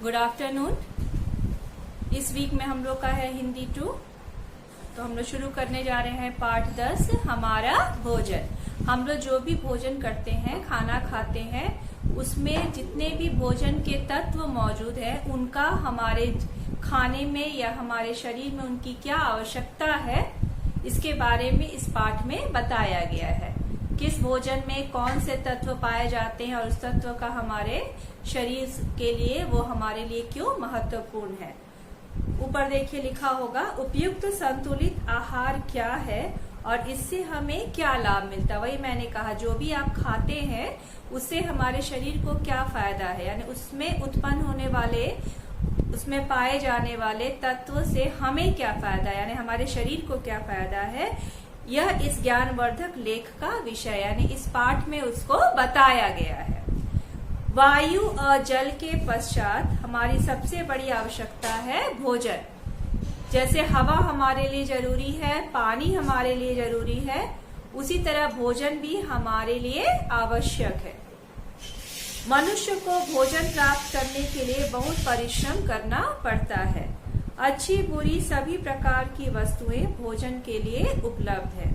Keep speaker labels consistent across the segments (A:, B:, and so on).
A: Good afternoon. इस week में हम लोग का है हिंदी 2। तो हम लोग शुरू करने जा रहे हैं पाठ 10 हमारा भोजन। हम लोग जो भी भोजन करते हैं, खाना खाते हैं, उसमें जितने भी भोजन के तत्व मौजूद है उनका हमारे खाने में या हमारे शरीर में उनकी क्या आवश्यकता है, इसके बारे में इस पाठ में बताया गया है। किस भोजन में कौन से तत्व पाए जाते हैं और उस तत्व का हमारे शरीर के लिए, वो हमारे लिए क्यों महत्वपूर्ण है। ऊपर देखिए लिखा होगा उपयुक्त संतुलित आहार क्या है और इससे हमें क्या लाभ मिलता है। वही मैंने कहा, जो भी आप खाते हैं उससे हमारे शरीर को क्या फायदा है, यानी उसमें उत्पन्न होने वाले, उसमें पाए जाने वाले तत्व से हमें क्या फायदा है, यानी हमारे शरीर को क्या फायदा है। यह इस ज्ञानवर्धक लेख का विषय, यानी इस पाठ में उसको बताया गया है। वायु और जल के पश्चात हमारी सबसे बड़ी आवश्यकता है भोजन। जैसे हवा हमारे लिए जरूरी है, पानी हमारे लिए जरूरी है, उसी तरह भोजन भी हमारे लिए आवश्यक है। मनुष्य को भोजन प्राप्त करने के लिए बहुत परिश्रम करना पड़ता है। अच्छी बुरी सभी प्रकार की वस्तुएं भोजन के लिए उपलब्ध है।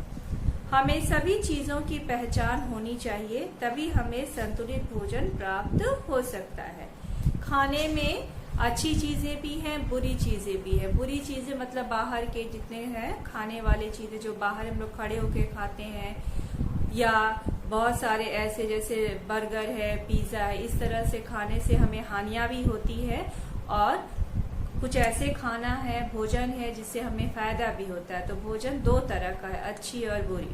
A: हमें सभी चीजों की पहचान होनी चाहिए, तभी हमें संतुलित भोजन प्राप्त हो सकता है। खाने में अच्छी चीजें भी हैं, बुरी चीजें भी हैं। बुरी चीजें मतलब बाहर के जितने हैं खाने वाले चीजें जो बाहर हम लोग खड़े होके खाते हैं, या बहुत सारे ऐसे जैसे बर्गर है, पिज्जा है, इस तरह से खाने से हमें हानियां भी होती है। और कुछ ऐसे खाना है, भोजन है जिससे हमें फायदा भी होता है। तो भोजन दो तरह का है, अच्छी और बुरी,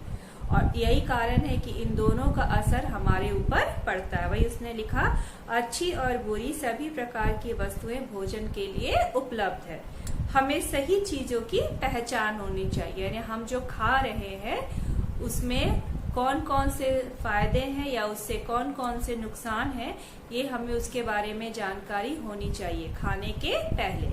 A: और यही कारण है कि इन दोनों का असर हमारे ऊपर पड़ता है। वही उसने लिखा, अच्छी और बुरी सभी प्रकार की वस्तुएं भोजन के लिए उपलब्ध है। हमें सही चीजों की पहचान होनी चाहिए, यानी हम जो खा रहे हैं उसमें कौन कौन से फायदे हैं या उससे कौन कौन से नुकसान हैं, ये हमें उसके बारे में जानकारी होनी चाहिए खाने के पहले।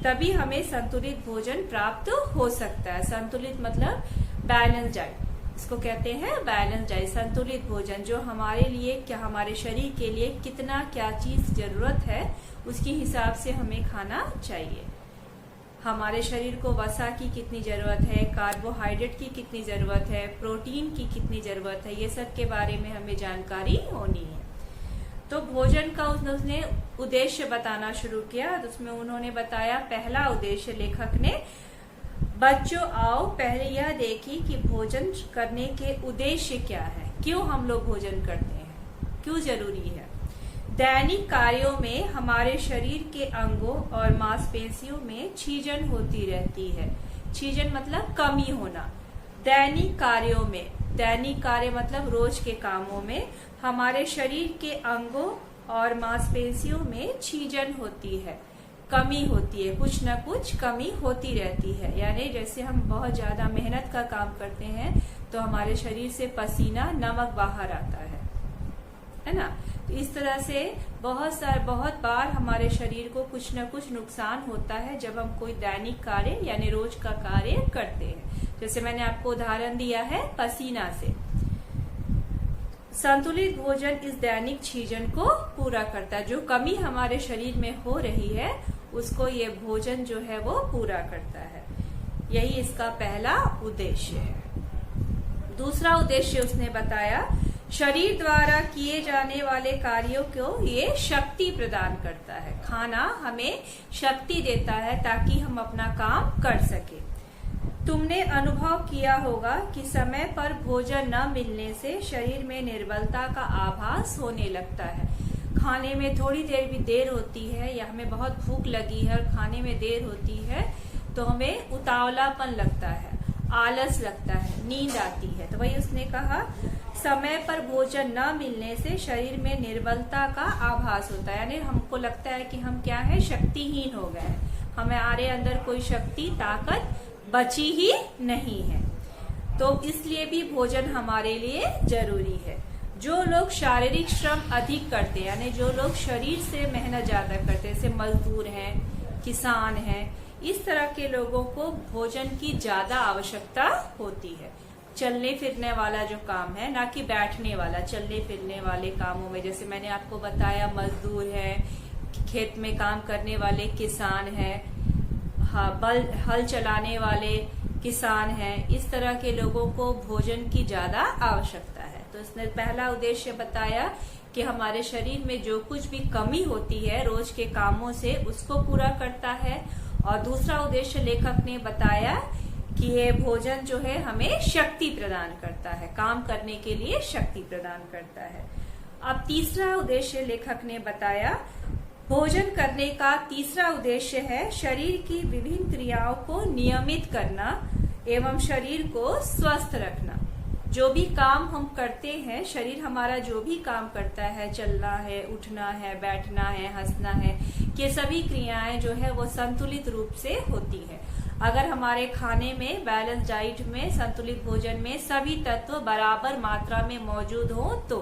A: तभी हमें संतुलित भोजन प्राप्त हो सकता है। संतुलित मतलब बैलेंस डाइट, इसको कहते हैं बैलेंस डाइट। संतुलित भोजन जो हमारे लिए क्या, हमारे शरीर के लिए कितना क्या चीज जरूरत है उसके हिसाब से हमें खाना चाहिए। हमारे शरीर को वसा की कितनी जरूरत है, कार्बोहाइड्रेट की कितनी जरूरत है, प्रोटीन की कितनी जरूरत है, ये सब के बारे में हमें जानकारी होनी है। तो भोजन का उसने उद्देश्य बताना शुरू किया। तो उसमें उन्होंने बताया, पहला उद्देश्य लेखक ने, बच्चों आओ पहले यह देखिए कि भोजन करने के उद्देश्य क्या है, क्यों हम लोग भोजन करते हैं, क्यों जरूरी है। दैनिक कार्यों में हमारे शरीर के अंगों और मांसपेशियों में छीजन होती रहती है। छीजन मतलब कमी होना। दैनिक कार्यों में, दैनिक कार्य मतलब रोज के कामों में हमारे शरीर के अंगों और मांसपेशियों में छीजन होती है, कमी होती है, कुछ न कुछ कमी होती रहती है। यानी जैसे हम बहुत ज्यादा मेहनत का काम करते हैं तो हमारे शरीर से पसीना, नमक बाहर आता है ना। तो इस तरह से बहुत बार हमारे शरीर को कुछ न कुछ नुकसान होता है जब हम कोई दैनिक कार्य यानी रोज का कार्य करते हैं। जैसे मैंने आपको उदाहरण दिया है पसीना से। संतुलित भोजन इस दैनिक छीजन को पूरा करता है। जो कमी हमारे शरीर में हो रही है उसको ये भोजन जो है वो पूरा करता है। यही इसका पहला उद्देश्य है। दूसरा उद्देश्य उसने बताया, शरीर द्वारा किए जाने वाले कार्यों को ये शक्ति प्रदान करता है। खाना हमें शक्ति देता है ताकि हम अपना काम कर सके। तुमने अनुभव किया होगा कि समय पर भोजन न मिलने से शरीर में निर्बलता का आभास होने लगता है। खाने में थोड़ी देर भी देर होती है या हमें बहुत भूख लगी है और खाने में देर होती है तो हमें उतावलापन लगता है, आलस लगता है, नींद आती है। तो वही उसने कहा, समय पर भोजन न मिलने से शरीर में निर्बलता का आभास होता है, यानी हमको लगता है कि हम क्या है, शक्तिहीन हो गए हैं, हमारे अंदर कोई शक्ति, ताकत बची ही नहीं है। तो इसलिए भी भोजन हमारे लिए जरूरी है। जो लोग शारीरिक श्रम अधिक करते हैं, यानी जो लोग शरीर से मेहनत ज्यादा करते हैं, जैसे मजदूर हैं, किसान हैं, इस तरह के लोगों को भोजन की ज्यादा आवश्यकता होती है। चलने फिरने वाला जो काम है, ना कि बैठने वाला, चलने फिरने वाले कामों में, जैसे मैंने आपको बताया मजदूर है, खेत में काम करने वाले किसान हैं, हल चलाने वाले किसान हैं, इस तरह के लोगों को भोजन की ज्यादा आवश्यकता है। तो इसने पहला उद्देश्य बताया कि हमारे शरीर में जो कुछ भी कमी होती है रोज के कामों से उसको पूरा करता है। और दूसरा उद्देश्य लेखक ने बताया कि ये भोजन जो है हमें शक्ति प्रदान करता है, काम करने के लिए शक्ति प्रदान करता है। अब तीसरा उद्देश्य लेखक ने बताया, भोजन करने का तीसरा उद्देश्य है शरीर की विभिन्न क्रियाओं को नियमित करना एवं शरीर को स्वस्थ रखना। जो भी काम हम करते हैं, शरीर हमारा जो भी काम करता है, चलना है, उठना है, बैठना है, हंसना है, ये सभी क्रियाएं जो है वो संतुलित रूप से होती है। अगर हमारे खाने में, बैलेंस डाइट में, संतुलित भोजन में सभी तत्व बराबर मात्रा में मौजूद हो तो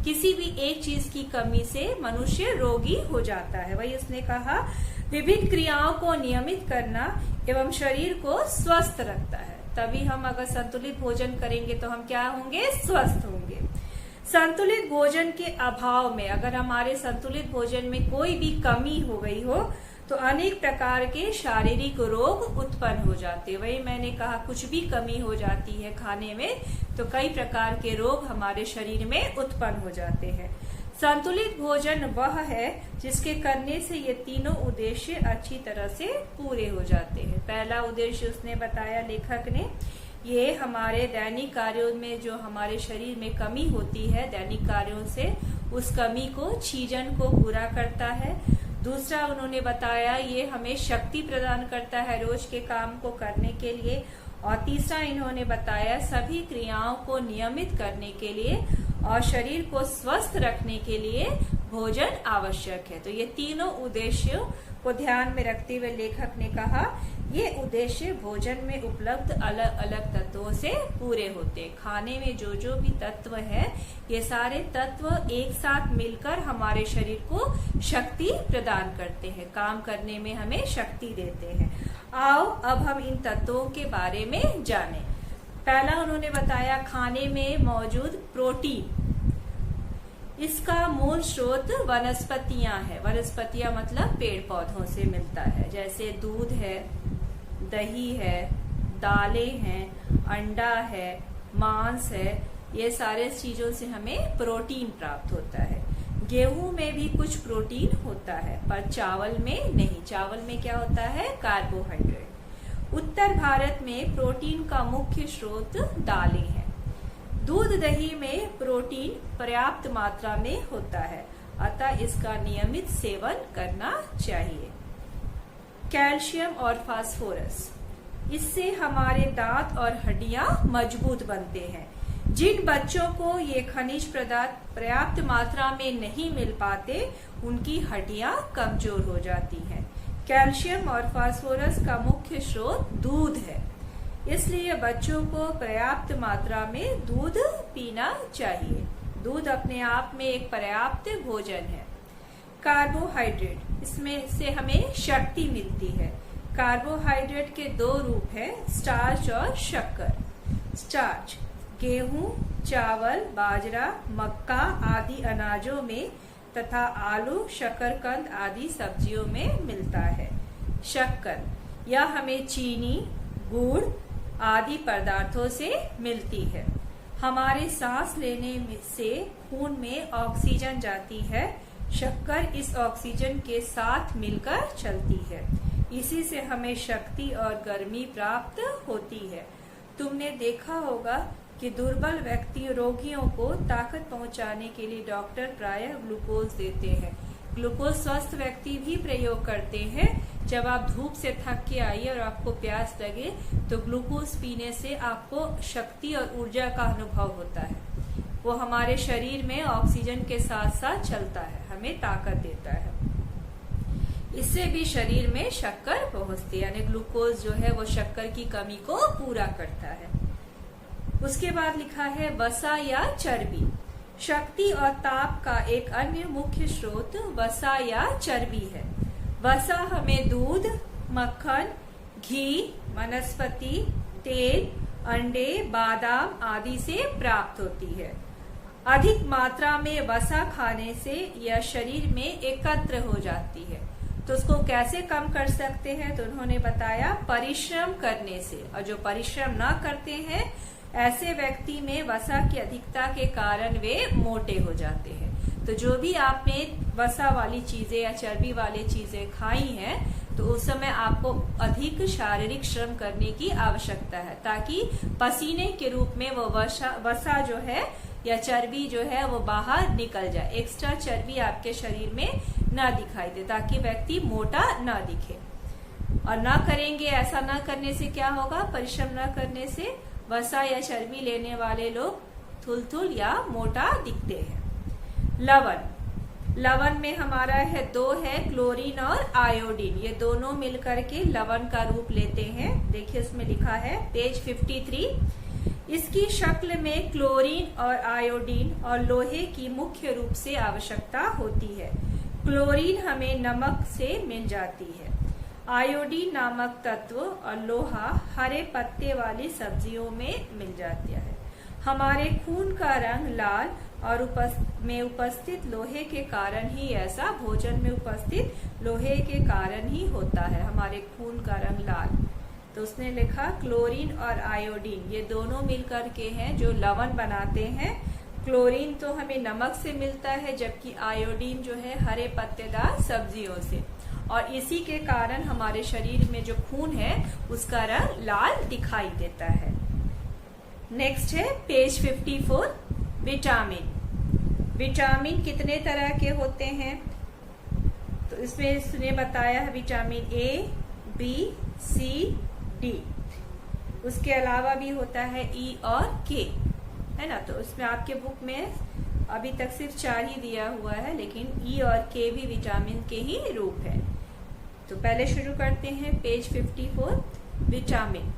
A: किसी भी एक चीज की कमी से मनुष्य रोगी हो जाता है। वही उसने कहा, विभिन्न क्रियाओं को नियमित करना एवं शरीर को स्वस्थ रखता है। तभी हम अगर संतुलित भोजन करेंगे तो हम क्या होंगे? स्वस्थ होंगे। संतुलित भोजन के अभाव में, अगर हमारे संतुलित भोजन में कोई भी कमी हो गई हो तो अनेक प्रकार के शारीरिक रोग उत्पन्न हो जाते हैं। वही मैंने कहा, कुछ भी कमी हो जाती है खाने में तो कई प्रकार के रोग हमारे शरीर में उत्पन्न हो जाते हैं। संतुलित भोजन वह है जिसके करने से ये तीनों उद्देश्य अच्छी तरह से पूरे हो जाते हैं। पहला उद्देश्य उसने बताया लेखक ने, ये हमारे दैनिक कार्यों में जो हमारे शरीर में कमी होती है, दैनिक कार्यों से उस कमी को, छीजन को पूरा करता है। दूसरा उन्होंने बताया, ये हमें शक्ति प्रदान करता है रोज के काम को करने के लिए। और तीसरा इन्होंने बताया, सभी क्रियाओं को नियमित करने के लिए और शरीर को स्वस्थ रखने के लिए भोजन आवश्यक है। तो ये तीनों उद्देश्यों को ध्यान में रखते हुए लेखक ने कहा, ये उद्देश्य भोजन में उपलब्ध अलग अलग तत्वों से पूरे होते हैं। खाने में जो जो भी तत्व है, ये सारे तत्व एक साथ मिलकर हमारे शरीर को शक्ति प्रदान करते हैं, काम करने में हमें शक्ति देते हैं। आओ अब हम इन तत्वों के बारे में जानें। पहला उन्होंने बताया, खाने में मौजूद प्रोटीन, इसका मूल स्रोत वनस्पतियां है। वनस्पतियां मतलब पेड़ पौधों से मिलता है, जैसे दूध है, दही है, दालें हैं, अंडा है, मांस है, ये सारे चीजों से हमें प्रोटीन प्राप्त होता है। गेहूं में भी कुछ प्रोटीन होता है पर चावल में नहीं। चावल में क्या होता है? कार्बोहाइड्रेट। उत्तर भारत में प्रोटीन का मुख्य स्रोत दालें हैं। दूध दही में प्रोटीन पर्याप्त मात्रा में होता है, अतः इसका नियमित सेवन करना चाहिए। कैल्शियम और फास्फोरस, इससे हमारे दांत और हड्डियां मजबूत बनते हैं। जिन बच्चों को ये खनिज पदार्थ पर्याप्त मात्रा में नहीं मिल पाते, उनकी हड्डियां कमजोर हो जाती हैं। कैल्शियम और फास्फोरस का मुख्य स्रोत दूध है, इसलिए बच्चों को पर्याप्त मात्रा में दूध पीना चाहिए। दूध अपने आप में एक पर्याप्त भोजन है। कार्बोहाइड्रेट, इसमें से हमें शक्ति मिलती है। कार्बोहाइड्रेट के दो रूप हैं, स्टार्च और शक्कर। स्टार्च गेहूं, चावल, बाजरा, मक्का आदि अनाजों में तथा आलू, शकरकंद आदि सब्जियों में मिलता है। शक्कर, यह हमें चीनी, गुड़ आदि पदार्थों से मिलती है। हमारे सांस लेने से खून में ऑक्सीजन जाती है। शक्कर इस ऑक्सीजन के साथ मिलकर चलती है, इसी से हमें शक्ति और गर्मी प्राप्त होती है। तुमने देखा होगा कि दुर्बल व्यक्ति रोगियों को ताकत पहुंचाने के लिए डॉक्टर प्रायः ग्लूकोज देते हैं। ग्लूकोज स्वस्थ व्यक्ति भी प्रयोग करते हैं। जब आप धूप से थक के आइए और आपको प्यास लगे तो ग्लूकोज पीने से आपको शक्ति और ऊर्जा का अनुभव होता है। वो हमारे शरीर में ऑक्सीजन के साथ साथ चलता है, हमें ताकत देता है। इससे भी शरीर में शक्कर पहुंचती है, यानी ग्लूकोज जो है वो शक्कर की कमी को पूरा करता है। उसके बाद लिखा है वसा या चर्बी। शक्ति और ताप का एक अन्य मुख्य स्रोत वसा या चर्बी है। वसा हमें दूध, मक्खन, घी, वनस्पति तेल, अंडे, बादाम आदि से प्राप्त होती है। अधिक मात्रा में वसा खाने से यह शरीर में एकत्र हो जाती है। तो उसको कैसे कम कर सकते हैं? तो उन्होंने बताया परिश्रम करने से। और जो परिश्रम ना करते हैं ऐसे व्यक्ति में वसा की अधिकता के कारण वे मोटे हो जाते हैं। तो जो भी आपने वसा वाली चीजें या चर्बी वाली चीजें खाई हैं तो उस समय आपको अधिक शारीरिक श्रम करने की आवश्यकता है, ताकि पसीने के रूप में वो वसा जो है या चर्बी जो है वो बाहर निकल जाए, एक्स्ट्रा चर्बी आपके शरीर में ना दिखाई दे, ताकि व्यक्ति मोटा ना दिखे। और ना करेंगे, ऐसा ना करने से क्या होगा? परिश्रम ना करने से वसा या चर्बी लेने वाले लोग थुलथुल या मोटा दिखते हैं। लवण में हमारा है 2 है क्लोरीन और आयोडीन। ये दोनों मिलकर के लवण का रूप लेते हैं। देखिए उसमें लिखा है पेज 53। इसकी शक्ल में क्लोरीन और आयोडीन और लोहे की मुख्य रूप से आवश्यकता होती है। क्लोरीन हमें नमक से मिल जाती है। आयोडीन नामक तत्व और लोहा हरे पत्ते वाली सब्जियों में मिल जाता है। हमारे खून का रंग लाल और में उपस्थित लोहे के कारण ही, ऐसा भोजन में उपस्थित लोहे के कारण ही होता है हमारे खून का रंग लाल। तो उसने लिखा क्लोरीन और आयोडीन ये दोनों मिलकर के हैं जो लवण बनाते हैं। क्लोरीन तो हमें नमक से मिलता है, जबकि आयोडीन जो है हरे पत्तेदार सब्जियों से। और इसी के कारण हमारे शरीर में जो खून है उसका रंग लाल दिखाई देता है। नेक्स्ट है पेज 54 विटामिन। विटामिन कितने तरह के होते हैं? तो इसमें इसने बताया है vitamin A, B, C, D. उसके अलावा भी होता है ई और के, है ना। तो उसमें आपके बुक में अभी तक सिर्फ 4 ही दिया हुआ है, लेकिन ई और के भी विटामिन के ही रूप है। तो पहले शुरू करते हैं पेज 54 विटामिन।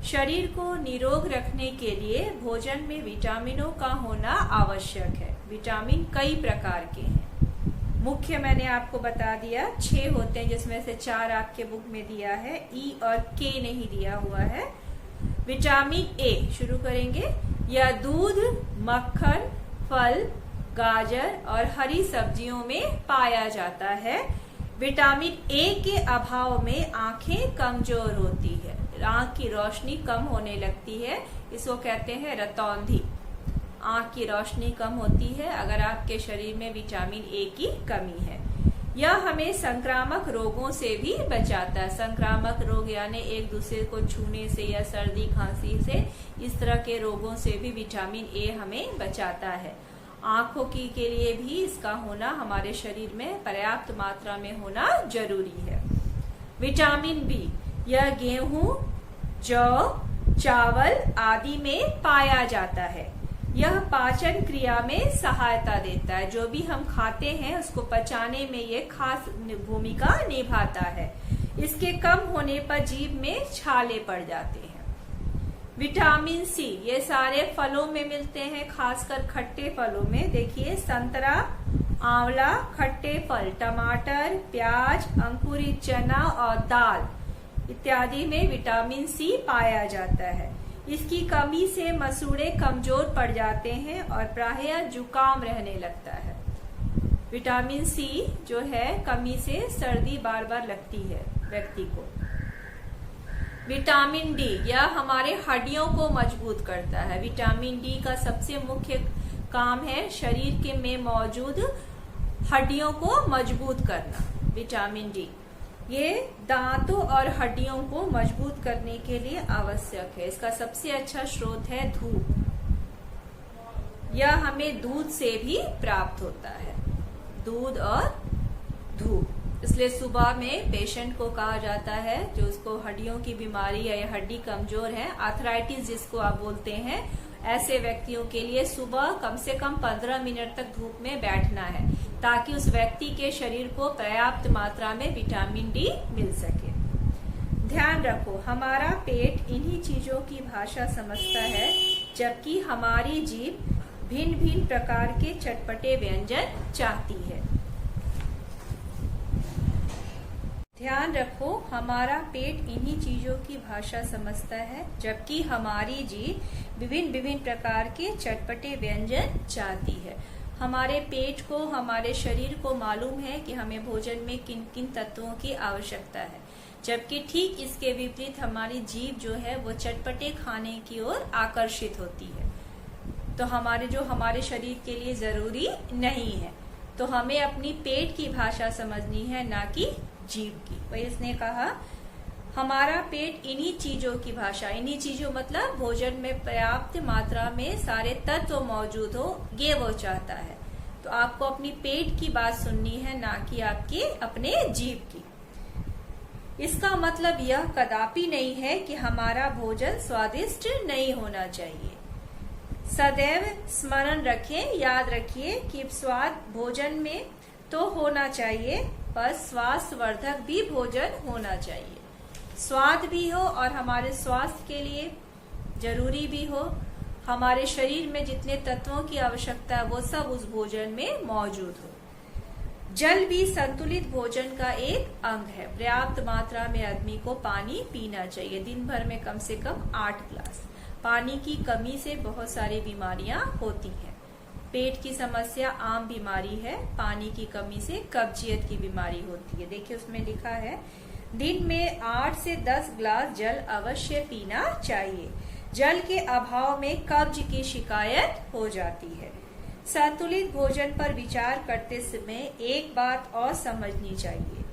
A: शरीर को निरोग रखने के लिए भोजन में विटामिनों का होना आवश्यक है। विटामिन कई प्रकार के हैं। मुख्य मैंने आपको बता दिया 6 होते हैं, जिसमें से 4 आपके बुक में दिया है, ई और के नहीं दिया हुआ है। विटामिन ए शुरू करेंगे। यह दूध, मक्खन, फल, गाजर और हरी सब्जियों में पाया जाता है। विटामिन ए के अभाव में आंखें कमजोर होती है, आंख की रोशनी कम होने लगती है। इसको कहते हैं रतौंधी। आंख की रोशनी कम होती है अगर आपके शरीर में विटामिन ए की कमी है। यह हमें संक्रामक रोगों से भी बचाता है। संक्रामक रोग यानी एक दूसरे को छूने से या सर्दी खांसी से, इस तरह के रोगों से भी विटामिन ए हमें बचाता है। आंखों की के लिए भी इसका होना हमारे शरीर में पर्याप्त मात्रा में होना जरूरी है। विटामिन बी यह गेहूं, जौ, चावल आदि में पाया जाता है। यह पाचन क्रिया में सहायता देता है। जो भी हम खाते हैं उसको पचाने में ये खास भूमिका निभाता है। इसके कम होने पर जीभ में छाले पड़ जाते हैं। विटामिन सी ये सारे फलों में मिलते हैं, खासकर खट्टे फलों में। देखिए संतरा, आंवला, खट्टे फल, टमाटर, प्याज, अंकुरित चना और दाल इत्यादि में विटामिन सी पाया जाता है। इसकी कमी से मसूड़े कमजोर पड़ जाते हैं और प्रायः जुकाम रहने लगता है। विटामिन सी जो है कमी से सर्दी बार बार लगती है व्यक्ति को। विटामिन डी यह हमारे हड्डियों को मजबूत करता है। विटामिन डी का सबसे मुख्य काम है शरीर के में मौजूद हड्डियों को मजबूत करना। विटामिन डी ये दांतों और हड्डियों को मजबूत करने के लिए आवश्यक है। इसका सबसे अच्छा स्रोत है धूप। यह हमें दूध से भी प्राप्त होता है, दूध और धूप। इसलिए सुबह में पेशेंट को कहा जाता है जो उसको हड्डियों की बीमारी या हड्डी कमजोर है, आर्थराइटिस जिसको आप बोलते हैं, ऐसे व्यक्तियों के लिए सुबह कम से कम 15 मिनट तक धूप में बैठना है, ताकि उस व्यक्ति के शरीर को पर्याप्त मात्रा में विटामिन डी मिल सके। ध्यान रखो हमारा पेट इन्हीं चीजों की भाषा समझता है, जबकि हमारी जीभ भिन्न भिन्न प्रकार के चटपटे व्यंजन चाहती है। ध्यान रखो, हमारा पेट इन्हीं चीजों की भाषा समझता है, जबकि हमारी जीभ विभिन्न विभिन्न प्रकार के चटपटे व्यंजन चाहती है। हमारे पेट को, हमारे शरीर को मालूम है कि हमें भोजन में किन किन तत्वों की आवश्यकता है, जबकि ठीक इसके विपरीत हमारी जीभ जो है वो चटपटे खाने की ओर आकर्षित होती है। तो हमारे शरीर के लिए जरूरी नहीं है। तो हमें अपनी पेट की भाषा समझनी है, ना कि जीभ की। वही इसने कहा, हमारा पेट इन्हीं चीजों की भाषा, इन्हीं चीजों मतलब भोजन में पर्याप्त मात्रा में सारे तत्व मौजूद हो, ये वो चाहता है। तो आपको अपनी पेट की बात सुननी है, ना कि आपके अपने जीभ की। इसका मतलब यह कदापि नहीं है कि हमारा भोजन स्वादिष्ट नहीं होना चाहिए। सदैव स्मरण रखें, याद रखिए कि स्वाद भोजन में तो होना चाहिए, पर स्वास्थ्यवर्धक भी भोजन होना चाहिए। स्वाद भी हो और हमारे स्वास्थ्य के लिए जरूरी भी हो। हमारे शरीर में जितने तत्वों की आवश्यकता है वो सब उस भोजन में मौजूद हो। जल भी संतुलित भोजन का एक अंग है। पर्याप्त मात्रा में आदमी को पानी पीना चाहिए, दिन भर में कम से कम 8 गिलास। पानी की कमी से बहुत सारी बीमारियां होती हैं। पेट की समस्या आम बीमारी है। पानी की कमी से कब्जियत की बीमारी होती है। देखिए उसमें लिखा है, दिन में 8 से 10 गिलास जल अवश्य पीना चाहिए। जल के अभाव में कब्ज की शिकायत हो जाती है। संतुलित भोजन पर विचार करते समय एक बात और समझनी चाहिए,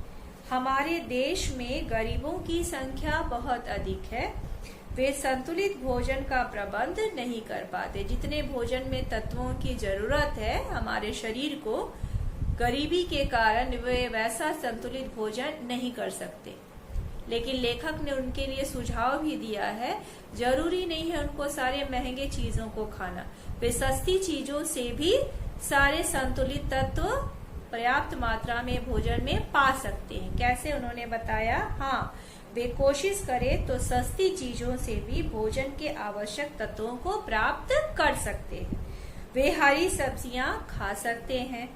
A: हमारे देश में गरीबों की संख्या बहुत अधिक है। वे संतुलित भोजन का प्रबंध नहीं कर पाते। जितने भोजन में तत्वों की जरूरत है हमारे शरीर को, गरीबी के कारण वे वैसा संतुलित भोजन नहीं कर सकते। लेकिन लेखक ने उनके लिए सुझाव भी दिया है, जरूरी नहीं है उनको सारे महंगे चीजों को खाना। वे सस्ती चीजों से भी सारे संतुलित तत्व पर्याप्त मात्रा में भोजन में पा सकते हैं। कैसे उन्होंने बताया, हाँ, वे कोशिश करें तो सस्ती चीजों से भी भोजन के आवश्यक तत्वों को प्राप्त कर सकते हैं। वे हरी सब्जियां खा सकते हैं,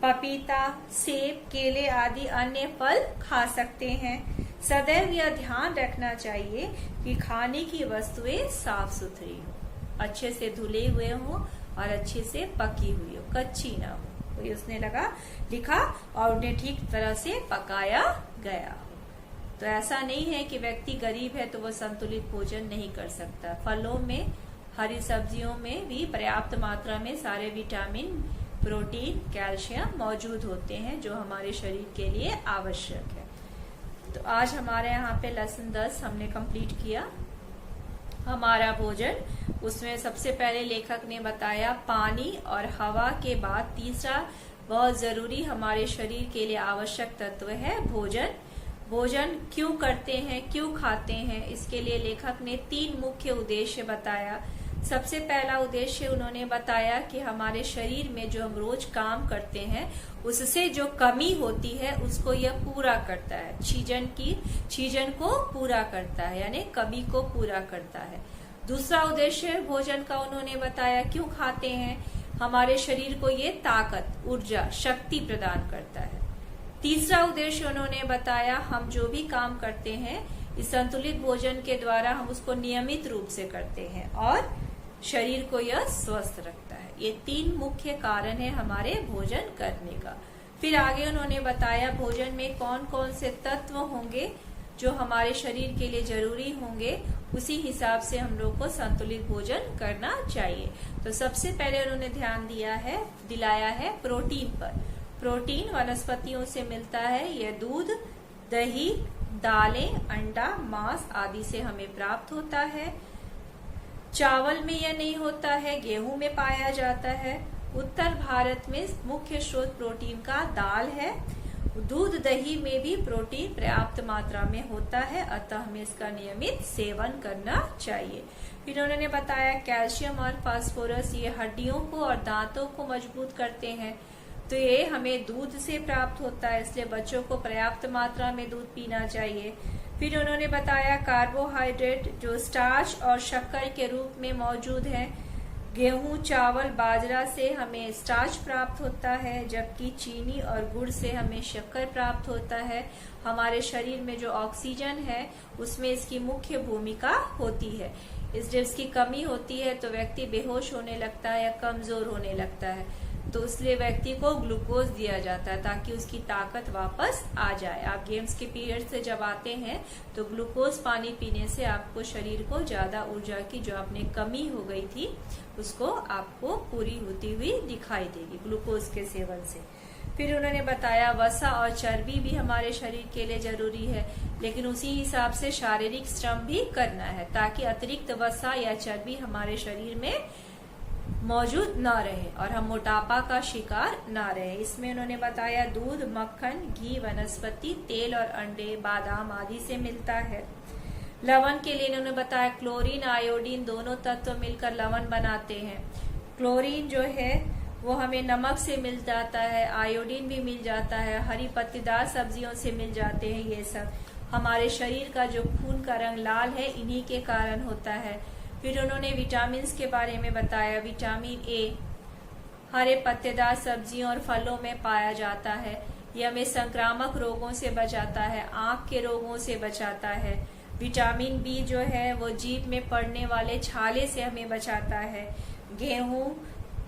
A: पपीता, सेब, केले आदि अन्य फल खा सकते हैं। सदैव यह ध्यान रखना चाहिए कि खाने की वस्तुएं साफ सुथरी हो, अच्छे से धुले हुए हो और अच्छे से पकी हुई हो, कच्ची ना हो। वही उसने लिखा और उन्हें ठीक तरह से पकाया गया हो। तो ऐसा नहीं है कि व्यक्ति गरीब है तो वो संतुलित भोजन नहीं कर सकता। फलों में, हरी सब्जियों में भी पर्याप्त मात्रा में सारे विटामिन, प्रोटीन, कैल्शियम मौजूद होते हैं जो हमारे शरीर के लिए आवश्यक है। तो आज हमारे यहाँ पे लेसन 10 हमने कंप्लीट किया, हमारा भोजन। उसमें सबसे पहले लेखक ने बताया पानी और हवा के बाद तीसरा बहुत जरूरी हमारे शरीर के लिए आवश्यक तत्व है भोजन। भोजन क्यों करते हैं, क्यों खाते हैं, इसके लिए लेखक ने 3 मुख्य उद्देश्य बताया। सबसे पहला उद्देश्य उन्होंने बताया कि हमारे शरीर में जो हम रोज काम करते हैं उससे जो कमी होती है उसको यह पूरा करता है, छीजन को पूरा करता है, यानी कमी को पूरा करता है। दूसरा उद्देश्य भोजन का उन्होंने बताया, क्यों खाते हैं, हमारे शरीर को ये ताकत, ऊर्जा, शक्ति प्रदान करता है। तीसरा उद्देश्य उन्होंने बताया, हम जो भी काम करते हैं इस संतुलित भोजन के द्वारा हम उसको नियमित रूप से करते हैं और शरीर को यह स्वस्थ रखता है। ये 3 मुख्य कारण है हमारे भोजन करने का। फिर आगे उन्होंने बताया भोजन में कौन कौन से तत्व होंगे जो हमारे शरीर के लिए जरूरी होंगे, उसी हिसाब से हम लोग को संतुलित भोजन करना चाहिए। तो सबसे पहले उन्होंने ध्यान दिलाया है प्रोटीन पर। प्रोटीन वनस्पतियों से मिलता है, यह दूध, दही, दालें, अंडा, मांस आदि से हमें प्राप्त होता है। चावल में यह नहीं होता है, गेहूं में पाया जाता है। उत्तर भारत में मुख्य स्रोत प्रोटीन का दाल है। दूध, दही में भी प्रोटीन पर्याप्त मात्रा में होता है, अतः हमें इसका नियमित सेवन करना चाहिए। फिर उन्होंने बताया कैल्शियम और फास्फोरस ये हड्डियों को और दांतों को मजबूत करते हैं, तो ये हमें दूध से प्राप्त होता है, इसलिए बच्चों को पर्याप्त मात्रा में दूध पीना चाहिए। फिर उन्होंने बताया कार्बोहाइड्रेट जो स्टार्च और शक्कर के रूप में मौजूद है, गेहूं, चावल, बाजरा से हमें स्टार्च प्राप्त होता है, जबकि चीनी और गुड़ से हमें शक्कर प्राप्त होता है। हमारे शरीर में जो ऑक्सीजन है उसमें इसकी मुख्य भूमिका होती है। जब इसकी कमी होती है तो व्यक्ति बेहोश होने लगता है या कमजोर होने लगता है, तो इसलिए व्यक्ति को ग्लूकोज दिया जाता है ताकि उसकी ताकत वापस आ जाए। आप गेम्स के पीरियड से जब आते हैं तो ग्लूकोज पानी पीने से आपको शरीर को ज्यादा ऊर्जा की जो आपने कमी हो गई थी उसको आपको पूरी होती हुई दिखाई देगी ग्लूकोज के सेवन से। फिर उन्होंने बताया वसा और चर्बी भी हमारे शरीर के लिए जरूरी है, लेकिन उसी हिसाब से शारीरिक श्रम भी करना है ताकि अतिरिक्त वसा या चर्बी हमारे शरीर में मौजूद ना रहे और हम मोटापा का शिकार ना रहे। इसमें उन्होंने बताया दूध, मक्खन, घी, वनस्पति तेल और अंडे, बादाम आदि से मिलता है। लवण के लिए इन्होंने बताया क्लोरीन, आयोडीन दोनों तत्व मिलकर लवण बनाते हैं। क्लोरीन जो है वो हमें नमक से मिल जाता है, आयोडीन भी मिल जाता है, हरी पत्तेदार सब्जियों से मिल जाते हैं। ये सब हमारे शरीर का जो खून का रंग लाल है इन्हीं के कारण होता है। फिर उन्होंने विटामिन के बारे में बताया। विटामिन ए हरे पत्तेदार सब्जियों और फलों में पाया जाता है। यह हमें संक्रामक रोगों से बचाता है, आंख के रोगों से बचाता है। विटामिन बी जो है वो जीभ में पड़ने वाले छाले से हमें बचाता है। गेहूं,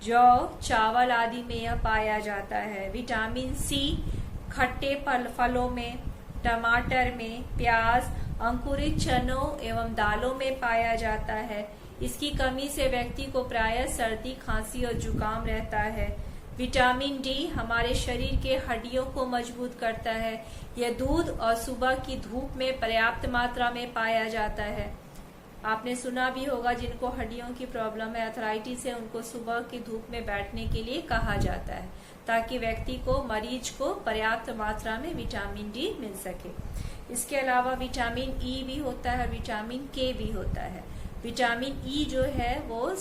A: जौ, चावल आदि में यह पाया जाता है। विटामिन सी खट्टे फलों में, टमाटर में, प्याज, अंकुरित चनों एवं दालों में पाया जाता है। इसकी कमी से व्यक्ति को प्रायः सर्दी, खांसी और जुकाम रहता है। विटामिन डी हमारे शरीर के हड्डियों को मजबूत करता है। यह दूध और सुबह की धूप में पर्याप्त मात्रा में पाया जाता है। आपने सुना भी होगा जिनको हड्डियों की प्रॉब्लम है, अर्थराइटिस है, उनको सुबह की धूप में बैठने के लिए कहा जाता है ताकि व्यक्ति को, मरीज को पर्याप्त मात्रा में विटामिन डी मिल सके। इसके अलावा विटामिन ई भी होता है, विटामिन के भी होता है। विटामिन ई जो है वो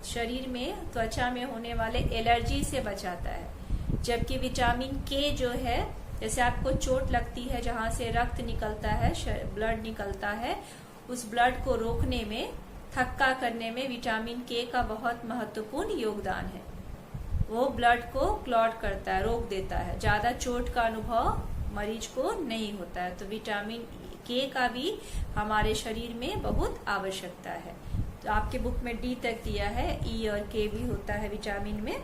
A: शरीर में, त्वचा में होने वाले एलर्जी से बचाता है, जबकि विटामिन के जो है, जैसे आपको चोट लगती है जहां से रक्त निकलता है, ब्लड निकलता है, उस ब्लड को रोकने में, थक्का करने में विटामिन के का बहुत महत्वपूर्ण योगदान है। वो ब्लड को क्लॉट करता है, रोक देता है, ज्यादा चोट का अनुभव मरीज को नहीं होता है। तो विटामिन के का भी हमारे शरीर में बहुत आवश्यकता है। तो आपके बुक में डी तक दिया है, ई और के भी होता है विटामिन में।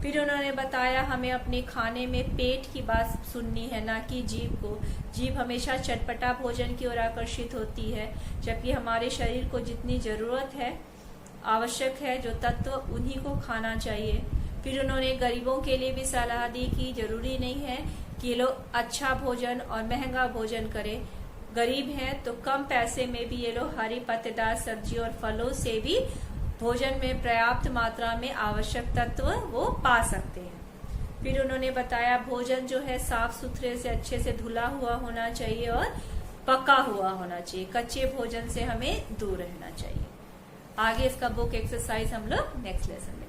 A: फिर उन्होंने बताया हमें अपने खाने में पेट की बात सुननी है, ना कि जीभ को। जीभ हमेशा चटपटा भोजन की ओर आकर्षित होती है, जबकि हमारे शरीर को जितनी जरूरत है, आवश्यक है जो तत्व, उन्हीं को खाना चाहिए। फिर उन्होंने गरीबों के लिए भी सलाह दी कि जरूरी नहीं है कि लोग अच्छा भोजन और महंगा भोजन करें। गरीब हैं तो कम पैसे में भी ये लोग हरी पत्तेदार सब्जी और फलों से भी भोजन में पर्याप्त मात्रा में आवश्यक तत्व वो पा सकते हैं। फिर उन्होंने बताया भोजन जो है साफ सुथरे से, अच्छे से धुला हुआ होना चाहिए और पका हुआ होना चाहिए। कच्चे भोजन से हमें दूर रहना चाहिए। आगे इसका बुक एक्सरसाइज हम लोग नेक्स्ट लेसन में